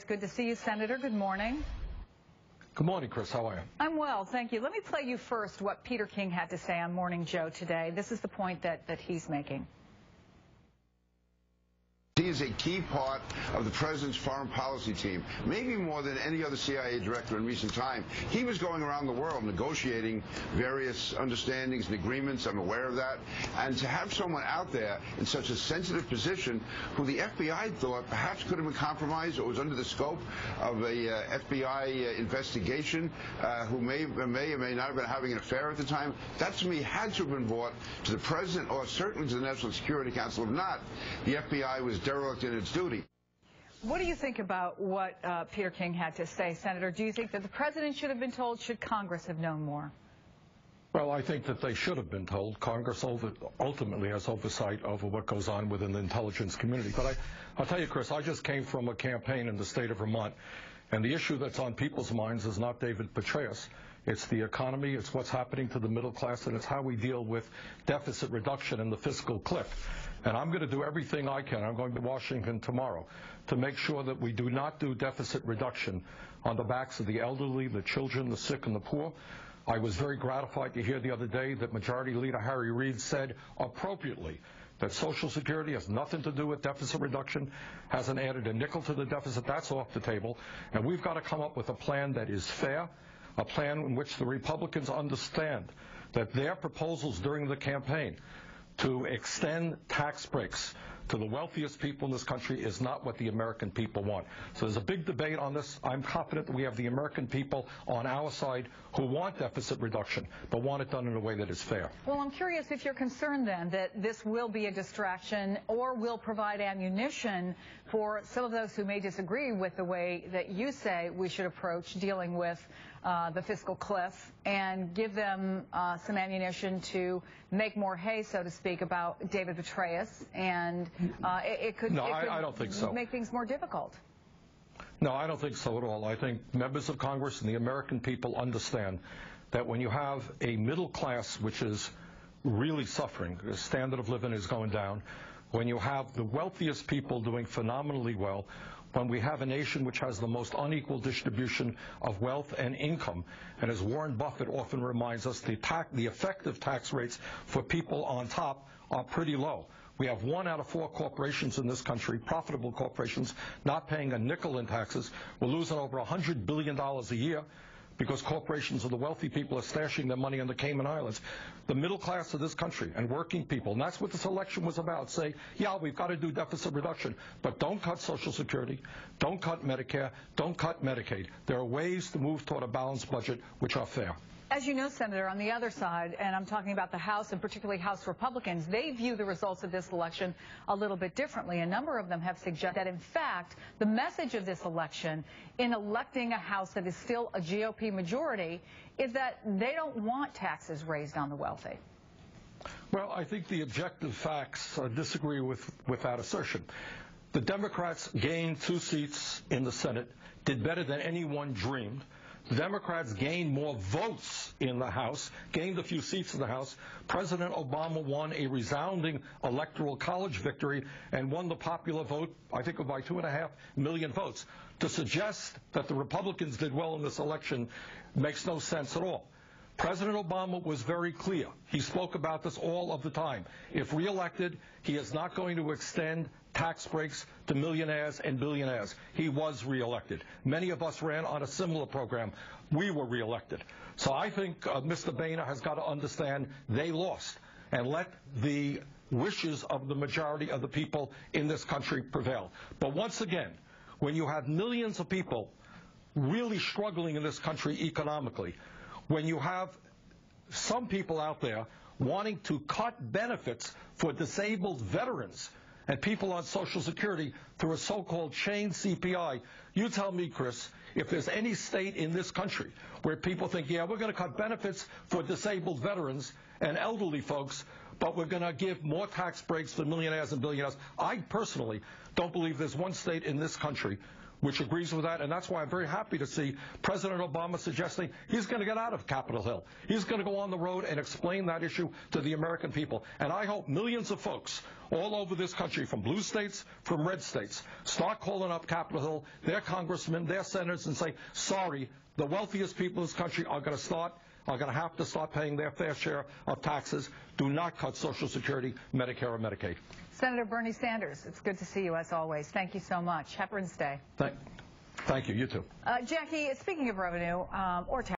good to see you, Senator. Good morning. Good morning, Chris. How are you? I'm well, thank you. Let me play you first what Peter King had to say on Morning Joe today. This is the point that he's making. He is a key part of the president's foreign policy team, maybe more than any other CIA director in recent time. He was going around the world negotiating various understandings and agreements. I'm aware of that. And to have someone out there in such a sensitive position who the FBI thought perhaps could have been compromised or was under the scope of a FBI investigation, who may or may not have been having an affair at the time, that to me had to have been brought to the president or certainly to the National Security Council. If not, the FBI was derelict in its duty. What do you think about what Peter King had to say, Senator? Do you think that the president should have been told? Should Congress have known more? Well, I think that they should have been told. Congress ultimately has oversight over what goes on within the intelligence community. But I'll tell you, Chris, I just came from a campaign in the state of Vermont, and the issue that's on people's minds is not David Petraeus. It's the economy, it's what's happening to the middle class, and it's how we deal with deficit reduction and the fiscal cliff. And I'm going to do everything I can. I'm going to Washington tomorrow to make sure that we do not do deficit reduction on the backs of the elderly, the children, the sick, and the poor. I was very gratified to hear the other day that Majority Leader Harry Reid said appropriately that Social Security has nothing to do with deficit reduction, hasn't added a nickel to the deficit. That's off the table. And we've got to come up with a plan that is fair, a plan in which the Republicans understand that their proposals during the campaign to extend tax breaks to the wealthiest people in this country is not what the American people want. So there's a big debate on this. I'm confident that we have the American people on our side who want deficit reduction, but want it done in a way that is fair. Well, I'm curious if you're concerned then that this will be a distraction or will provide ammunition for some of those who may disagree with the way that you say we should approach dealing with the fiscal cliff, and give them some ammunition to make more hay, so to speak, about David Petraeus, and it could I don't think so. Make things more difficult. No, I don't think so at all. I think members of Congress and the American people understand that when you have a middle class which is really suffering, the standard of living is going down, when you have the wealthiest people doing phenomenally well, when we have a nation which has the most unequal distribution of wealth and income, and as Warren Buffett often reminds us, the effective tax rates for people on top are pretty low. We have 1 out of 4 corporations in this country, profitable corporations, not paying a nickel in taxes. We're losing over $100 billion a year because corporations of the wealthy people are stashing their money in the Cayman Islands. The middle class of this country and working people, and that's what this election was about, say, yeah, we've got to do deficit reduction, but don't cut Social Security, don't cut Medicare, don't cut Medicaid. There are ways to move toward a balanced budget which are fair. As you know, Senator, on the other side, and I'm talking about the House and particularly House Republicans, they view the results of this election a little bit differently. A number of them have suggested that, in fact, the message of this election in electing a House that is still a GOP majority is that they don't want taxes raised on the wealthy. Well, I think the objective facts disagree with that assertion. The Democrats gained 2 seats in the Senate, did better than anyone dreamed. The Democrats gained more votes in the House, gained a few seats in the House. President Obama won a resounding electoral college victory and won the popular vote, I think, by 2.5 million votes. To suggest that the Republicans did well in this election makes no sense at all. President Obama was very clear. He spoke about this all of the time. If reelected, he is not going to extend tax breaks to millionaires and billionaires. He was reelected. Many of us ran on a similar program. We were reelected. So I think Mr. Boehner has got to understand they lost and let the wishes of the majority of the people in this country prevail. But once again, when you have millions of people really struggling in this country economically, when you have some people out there wanting to cut benefits for disabled veterans and people on Social Security through a so-called chain CPI, you tell me, Chris, if there's any state in this country where people think, yeah, we're going to cut benefits for disabled veterans and elderly folks, but we're going to give more tax breaks to millionaires and billionaires. I personally don't believe there's one state in this country which agrees with that, and that's why I'm very happy to see President Obama suggesting he's going to get out of Capitol Hill. He's going to go on the road and explain that issue to the American people. And I hope millions of folks all over this country, from blue states, from red states, start calling up Capitol Hill, their congressmen, their senators, and say, sorry, the wealthiest people in this country are going to have to start paying their fair share of taxes. Do not cut Social Security, Medicare, or Medicaid. Senator Bernie Sanders, it's good to see you as always. Thank you so much. Veterans Day. Thank you. You too. Jackie, speaking of revenue or tax